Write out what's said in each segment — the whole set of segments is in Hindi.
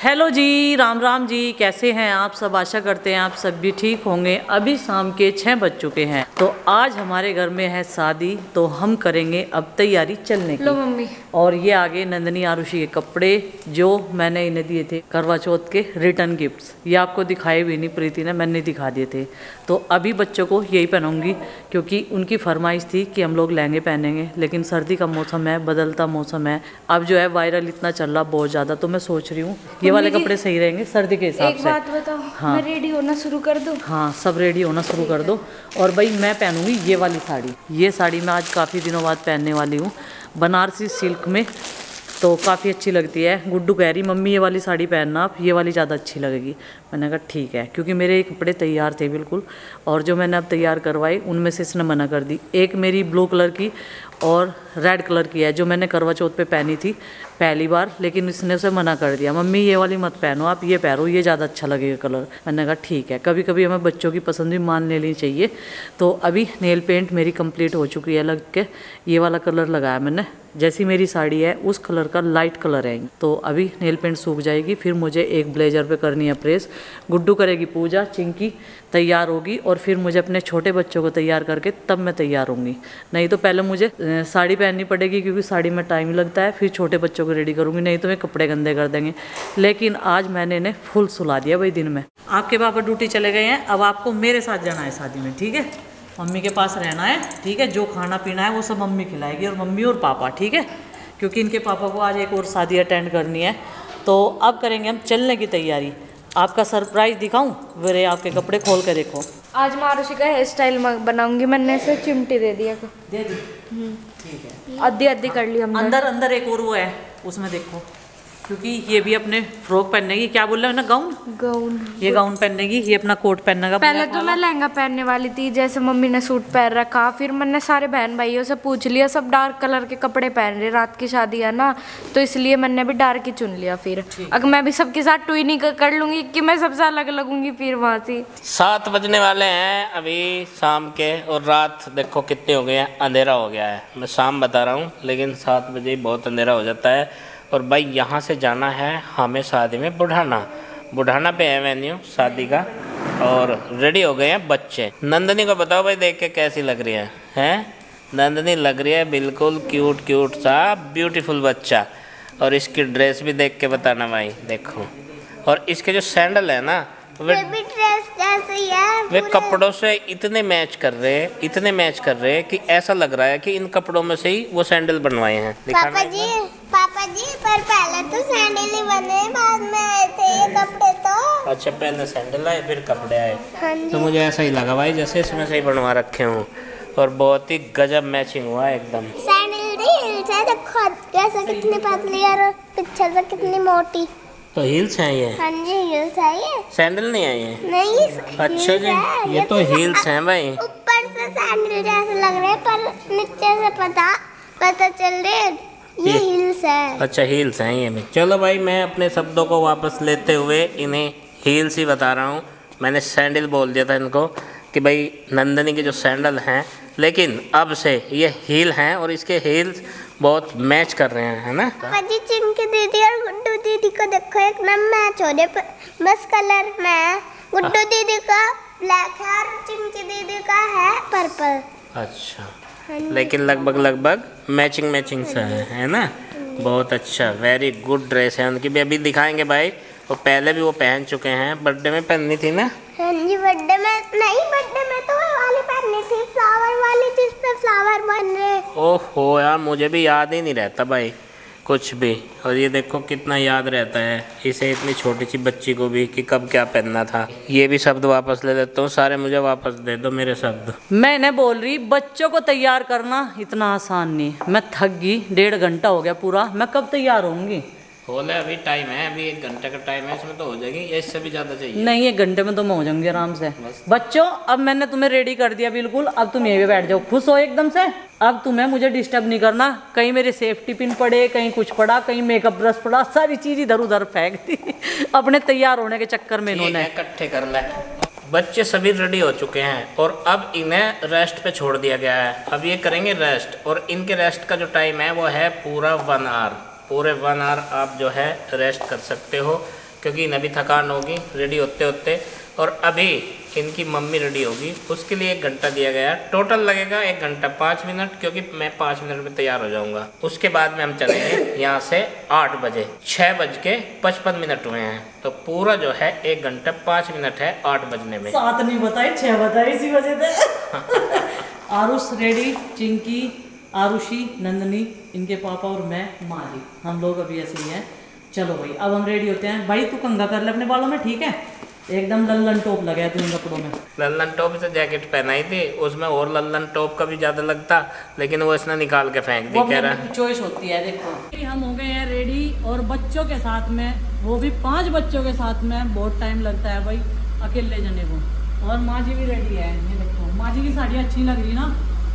हेलो जी, राम राम जी। कैसे हैं आप सब? आशा करते हैं आप सब भी ठीक होंगे। अभी शाम के 6 बज चुके हैं। तो आज हमारे घर में है शादी, तो हम करेंगे अब तैयारी चलने की। लो मम्मी। और ये आगे नंदनी आरुषि के कपड़े जो मैंने इन्हें दिए थे करवा चौथ के रिटर्न गिफ्ट्स। ये आपको दिखाए भी नहीं, प्रीति ने मैंने दिखा दिए थे। तो अभी बच्चों को यही पहनाऊंगी क्योंकि उनकी फरमाइश थी कि हम लोग लहंगे पहनेंगे, लेकिन सर्दी का मौसम है, बदलता मौसम है। अब जो है वायरल इतना चल रहा बहुत ज़्यादा, तो मैं सोच रही हूँ ये वाले कपड़े सही रहेंगे सर्दी के हिसाब से। एक बात बताओ, हाँ, मैं रेडी होना शुरू कर दूं? हाँ, सब रेडी होना शुरू कर दो। और भाई मैं पहनूंगी ये वाली साड़ी। ये साड़ी मैं आज काफ़ी दिनों बाद पहनने वाली हूँ, बनारसी सिल्क में, तो काफ़ी अच्छी लगती है। गुड्डू कह रही मम्मी ये वाली साड़ी पहनना आप, ये वाली ज़्यादा अच्छी लगेगी। मैंने कहा ठीक है, क्योंकि मेरे ये कपड़े तैयार थे बिल्कुल, और जो मैंने अब तैयार करवाए उनमें से इसने मना कर दी। एक मेरी ब्लू कलर की और रेड कलर की है जो मैंने करवा चौथ पे पहनी थी पहली बार, लेकिन इसने उसे मना कर दिया, मम्मी ये वाली मत पहनो, आप ये पहनो, ये ज़्यादा अच्छा लगेगा कलर। मैंने कहा ठीक है, कभी कभी हमें बच्चों की पसंद भी मान लेनी चाहिए। तो अभी नेल पेंट मेरी कंप्लीट हो चुकी है लग के। ये वाला कलर लगाया मैंने, जैसी मेरी साड़ी है उस कलर का लाइट कलर है। तो अभी नेल पेंट सूख जाएगी, फिर मुझे एक ब्लेजर पे करनी है प्रेस। गुड्डू करेगी पूजा, चिंकी तैयार होगी, और फिर मुझे अपने छोटे बच्चों को तैयार करके तब मैं तैयार होंगी। नहीं तो पहले मुझे साड़ी पहननी पड़ेगी क्योंकि साड़ी में टाइम लगता है, फिर छोटे बच्चों को रेडी करूँगी, नहीं तो मैं कपड़े गंदे कर देंगे। लेकिन आज मैंने इन्हें फुल सुला दिया भाई दिन में। आपके पापा ड्यूटी चले गए हैं, अब आपको मेरे साथ जाना है शादी में, ठीक है? मम्मी के पास रहना है, ठीक है? जो खाना पीना है वो सब मम्मी खिलाएगी, और मम्मी और पापा, ठीक है? क्योंकि इनके पापा को आज एक और शादी अटेंड करनी है। तो अब करेंगे हम चलने की तैयारी। आपका सरप्राइज दिखाऊं? वे आपके कपड़े खोल के देखो। आज मारुषि का हेयर स्टाइल बनाऊंगी, मैंने इसे चिमटी दे दिया। दे दी? ठीक है, आधी आधी कर ली हमने। अंदर अंदर एक और वो है, उसमें देखो, क्योंकि ये भी अपने फ्रॉक पहनेगी। क्या बोल रहे हो ना, गाउन? ये गाउन पहनेगी, ये अपना कोट पहनेगा। पहले तो मैं लहंगा पहनने वाली थी, जैसे मम्मी ने सूट पहन रखा, फिर मैंने सारे बहन भाइयों से पूछ लिया, सब डार्क कलर के कपड़े पहन रहे, रात की शादी है ना, तो इसलिए मैंने भी डार्क ही चुन लिया। फिर अगर मैं भी सबके साथ ट्विनिंग कर लूंगी कि मैं सबसे अलग लगूंगी फिर वहाँ से। 7 बजने वाले हैं अभी शाम के, और रात देखो कितने हो गए हैं, अंधेरा हो गया है। मैं शाम बता रहा हूँ, लेकिन 7 बजे बहुत अंधेरा हो जाता है। और भाई यहाँ से जाना है हमें शादी में बुढ़ाना पे है वेन्यू शादी का, और रेडी हो गए हैं बच्चे। नंदनी को बताओ भाई, देख के कैसी लग रही है? हैं? नंदनी लग रही है बिल्कुल क्यूट सा ब्यूटीफुल बच्चा। और इसकी ड्रेस भी देख के बताना भाई, देखो। और इसके जो सैंडल है ना, वे ड्रेस जैसे ही है, वे कपड़ों से इतने मैच कर रहे हैं कि ऐसा लग रहा है कि इन कपड़ों में से ही वो सैंडल बनवाए हैं। पापा जी पर पहले तो सैंडल ही बने, बाद में आए थे ये कपड़े तो। अच्छा, पहले सैंडल आए फिर कपड़े आए। हाँ, तो मुझे ऐसा ही लगा भाई जैसे इसमें से ही बनवा रखे हों, और बहुत ही गजब मैचिंग हुआ एकदम। सैंडल देखो जैसे कितनी पतली और पीछे से कितनी मोटी। तो हील्स हैं ये? हाँ जी, हील्स है ये, सैंडल नहीं है ये? नहीं। अच्छा जी, ये तो हील्स हैं भाई। ऊपर से सैंडल जैसे लग रहे हैं, पर नीचे से पता चल रहा है ये हील्स है। अच्छा, हील्स हैं ये भी। चलो भाई, मैं अपने शब्दों को वापस लेते हुए इन्हें हील्स ही बता रहा हूँ। मैंने सैंडल बोल दिया था इनको कि भाई नंदनी के जो सैंडल हैं, लेकिन अब से ये हील हैं, और इसके हील्स बहुत मैच कर रहे हैं, है ना? पाजी, चिंकी दीदी और गुड्डू दीदी को देखो, एकदम मैच हो रहे, बस कलर में गुड्डू दीदी का ब्लैक है और चिंकी दीदी का है पर्पल। अच्छा, लेकिन लगभग मैचिंग सा है ना? बहुत अच्छा, वेरी गुड ड्रेस है उनकी भी। अभी दिखाएंगे भाई, वो पहले भी वो पहन चुके हैं, बर्थडे में पहननी थी ना? हाँ जी, बर्थडे में तो वो वाली पहननी थी, फ्लावर वाली, जिस पे फ्लावर बन रहे। ओहो यार, मुझे भी याद ही नहीं रहता भाई कुछ भी। और ये देखो कितना याद रहता है इसे, इतनी छोटी सी बच्ची को भी, कि कब क्या पहनना था। ये भी शब्द वापस ले लेता हूँ, सारे मुझे वापस दे दो मेरे शब्द। मैंने बोल रही बच्चों को तैयार करना इतना आसान नहीं। मैं थक गई, 1.5 घंटा हो गया पूरा, मैं कब तैयार होंगी? बोले अभी टाइम है, अभी 1 घंटे का टाइम है, इसमें तो हो जाएगी, या इससे भी ज़्यादा चाहिए? नहीं, 1 घंटे में तो मैं हो जाऊंगी आराम से। बच्चों, अब मैंने तुम्हें रेडी कर दिया बिल्कुल, अब तुम यहीं पे बैठ जाओ, खुश हो एकदम से। अब तुम्हें मुझे डिस्टर्ब नहीं करना, कहीं मेरे सेफ्टी पिन पड़े, कहीं कुछ पड़ा, कहीं मेकअप ब्रश पड़ा, सारी चीज इधर उधर फेंक दी अपने तैयार होने के चक्कर में इन्होंने। इकट्ठे कर ले। बच्चे सभी रेडी हो चुके हैं, और अब इन्हें रेस्ट पे छोड़ दिया गया है। अब ये करेंगे रेस्ट, और इनके रेस्ट का जो टाइम है वो है पूरा 1 आवर। पूरे 1 आवर आप जो है रेस्ट कर सकते हो। क्योंकि इन्हें भी थकान होगी रेडी होते होते। और अभी इनकी मम्मी रेडी होगी, उसके लिए 1 घंटा दिया गया। टोटल लगेगा 1 घंटा 5 मिनट, क्योंकि मैं 5 मिनट में तैयार हो जाऊंगा। उसके बाद में हम चलेंगे यहाँ से 8 बजे। 6:55 हुए हैं, तो पूरा जो है 1 घंटा 5 मिनट है 8 बजने में। 7 नहीं बताई, 6 बताई, इसी वजह से। आरुष रेडी, चिंकी, आरुषी, नंदनी, इनके पापा और मैं, माँ जी, हम लोग अभी ऐसे ही हैं। चलो भाई अब हम रेडी होते हैं। भाई तू कंघा कर ले अपने बालों में, ठीक है? एकदम लल्लन टॉप लगाया तू इन कपड़ों में। लल्लन टॉप से जैकेट पहनाई थी, उसमें और लल्लन टॉप का भी ज्यादा लगता, लेकिन वो इसने निकाल के फेंक दी। कह रहा है चॉइस होती है। देखो हम हो गए हैं रेडी, और बच्चों के साथ में, वो भी 5 बच्चों के साथ में। बहुत टाइम लगता है भाई अकेले जाने को। और माँ जी भी रेडी है। ये देखो माँ जी की साड़ी अच्छी लग रही ना।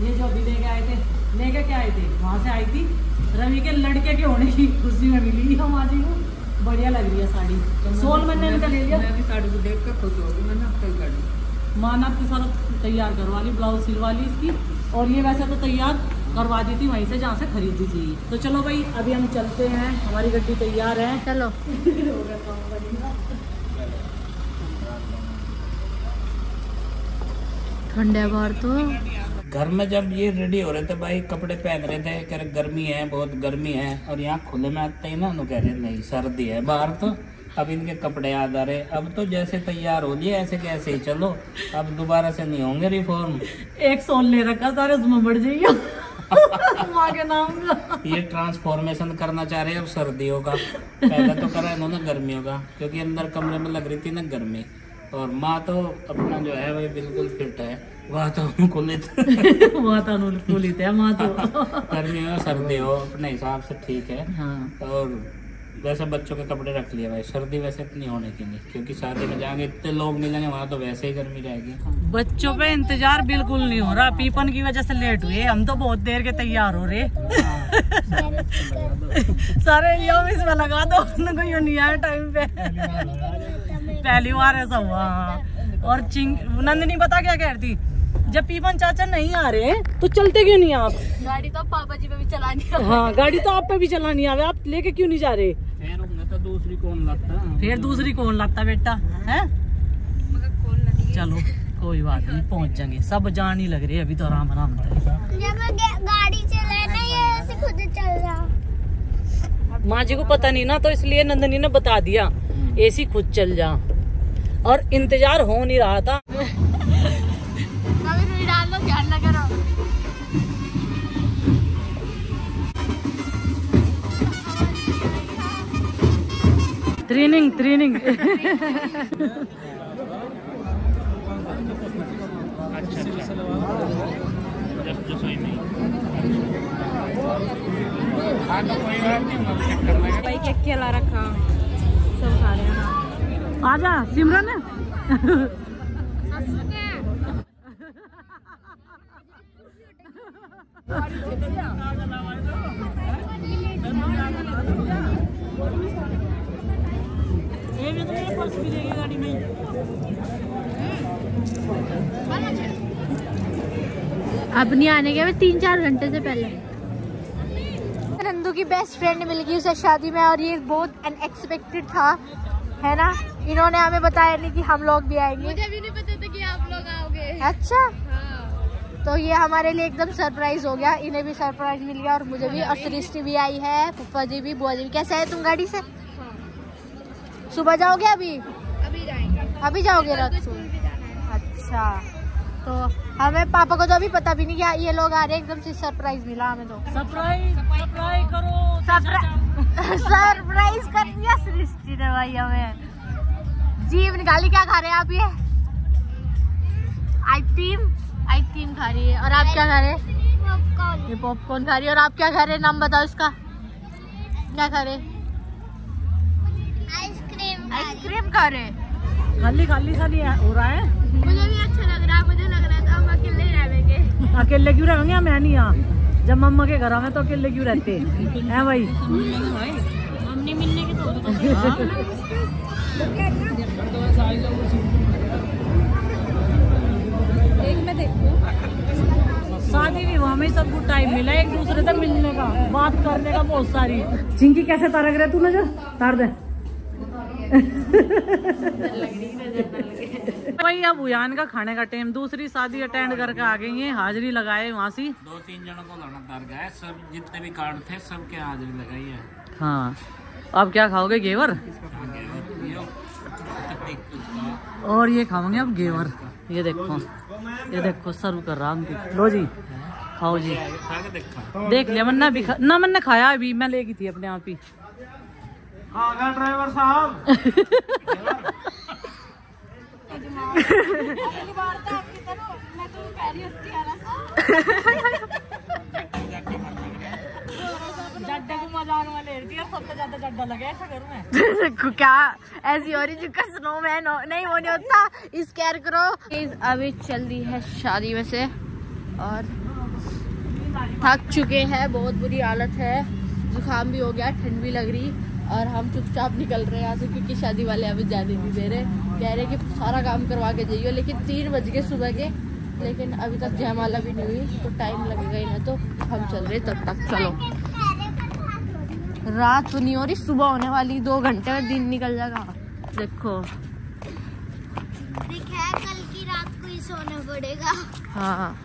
ये जो अभी लेके आए थे, लेके क्या आए थे, वहाँ से आई थी, रवि के लड़के के होने की खुशी में मिली है माँ जी को। बढ़िया लग रही है साड़ी। सोल मैंने इनका ले लिया। मैं साड़ी को देख कर खुश हो गई। मैंने आपका गाड़ी माँ ने आपकी सारा तैयार करवा ली, ब्लाउज सिलवा ली इसकी। और ये वैसे तो तैयार करवा दी थी वहीं से जहाँ से खरीदी थी। तो चलो भाई अभी हम चलते हैं, हमारी गड्डी तैयार है। चलो। ठंडे बाहर तो। घर में जब ये रेडी हो रहे थे भाई, कपड़े पहन रहे थे, कह रहे गर्मी है, बहुत गर्मी है। और यहाँ खुले में आते ही ना कह रहे नहीं सर्दी है बाहर। तो अब इनके कपड़े याद आ रहे। अब तो जैसे तैयार हो लिए ऐसे कैसे ही चलो, अब दोबारा से नहीं होंगे रिफॉर्म। एक सोल ले रखा सारे, उसमें बढ़ जाइए माँ के नाम का। ये ट्रांसफॉर्मेशन करना चाह रहे हैं अब सर्दियों का। पहले तो करा इन्होंने गर्मियों का, क्योंकि अंदर कमरे में लग रही थी ना गर्मी। और माँ तो अपना जो है भाई बिल्कुल फिट है। वहाँ तो अनुकूलित वहाँ तो अनुकूलित है माँ तो। गर्मी हो सर्दी हो अपने हिसाब से ठीक है। हाँ। और वैसे बच्चों के कपड़े रख लिए भाई, सर्दी वैसे इतनी होने की नहीं, क्योंकि शादी में जाएंगे इतने लोग मिलेंगे, वहाँ तो वैसे ही गर्मी रहेगी। बच्चों पे इंतजार बिल्कुल नहीं हो रहा, पीपन की वजह से लेट हुए। हम तो बहुत देर के तैयार हो रहे। सारे इसमें लगा दो, उनको यूँ नहीं आया टाइम पे। पहली बार ऐसा हुआ। और नंदनी पता क्या कह रही थी, जब पीपन चाचा नहीं आ रहे तो चलते क्यों नहीं आप? गाड़ी तो पापा जी पे भी चलानी है। हाँ गाड़ी तो आप पे भी चलानी आवे, आप लेके क्यों नहीं जा रहे? तो दूसरी कौन लगता? फिर दूसरी कौन लगता बेटा है? चलो कोई बात नहीं, पहुंच जाएंगे। सब जान ही लग रही है अभी तो आराम आराम गाड़ी चलाना ये ऐसे खुद चल रहा। माँ जी को पता नहीं ना, तो इसलिए नंदनी ने बता दिया एसी खुद चल जा। और इंतजार हो नहीं रहा था। डाल लो, ध्यान लगा रहा। ट्रेनिंग भाई क्या खिला रखा, सब खा रहे हैं। आजा सिमरन। गाड़ी में अब नहीं आने के 3-4 घंटे से पहले। नंदू की बेस्ट फ्रेंड मिल गई उसे शादी में, और ये बहुत अनएक्सपेक्टेड था, है ना। इन्होंने हमें बताया नहीं कि हम लोग भी आएंगे। मुझे भी नहीं पता था कि आप लोग आओगे। अच्छा हाँ। तो ये हमारे लिए एकदम सरप्राइज हो गया। इन्हें भी सरप्राइज मिल गया और मुझे भी। और सृष्टि भी आई है, पप्पा जी भी, बुआ जी भी। कैसे है तुम गाड़ी से? सुबह जाओगे? अभी जाएंगे। अभी जाओगे रात को? अच्छा, तो हमें पापा को तो अभी पता भी नहीं क्या ये लोग आ रहे हैं, एकदम से सरप्राइज मिला हमें। तो सरप्राइज करो, सरप्राइज कर दिया सृष्टि ने भाई हमें। जीव निकाली। क्या खा रहे हैं आप? ये आइसक्रीम खा रही है। और आप क्या खा रहे हैं? ये पॉपकॉर्न खा रही है। और आप क्या खा रहे हैं? नाम बताओ इसका, क्या खा रहे? आइसक्रीम खा रहे। खाली खाली हो रहा है। मुझे भी अच्छा लग रहा है। मुझे लग रहा था हम अकेले ही रहेंगे। अकेले क्यों रहेंगे? मैं नहीं यहाँ, जब मम्मा के घर में तो अकेले क्यों रहते हैं भाई? मम्मी मिलने की तो एक में देखो, शादी विवाह में सबको टाइम मिला एक दूसरे से मिलने का, बात करने का बहुत सारी। चिंकी कैसे तारक रहे तू? नजर तार दे। भाई अब उयान का खाने का टाइम, दूसरी शादी अटेंड करके आ गई है, हाजिरी लगाए वहाँ से 2-3 जनों को लाना दर गया, सब जितने भी कार्ड थे सबके हाजिरी लगाई है। हाँ अब क्या खाओगे? घेवर और ये खाओगे अब घेवर। ये देखो सर्व कर रहा हूँ। लो जी खाओ जी। देख लिया मन्ना भी ना, मैंने खाया अभी, मैं लेगी थी अपने आप ही। ड्राइवर साहब देखो क्या ऐसी हो रही जिसका स्नोमैन हो, नहीं वो नहीं होता स्कैर करो। अभी चल रही है शादी में से और थक चुके हैं, बहुत बुरी हालत है, जुकाम भी हो गया, ठंड भी लग रही और हम चुपचाप निकल रहे हैं यहाँ से क्योंकि शादी वाले अभी जाने नहीं दे रहे, कह रहे कि सारा काम करवा के जाइए, लेकिन 3 बज गए सुबह के, लेकिन अभी तक जयमाला भी नहीं हुई तो टाइम लगेगा ही ना, तो हम चल रहे तब तक। चलो रात तो नहीं हो रही, सुबह होने वाली, 2 घंटे में दिन निकल जाएगा। देखो कल की रात को ही सोना पड़ेगा। हाँ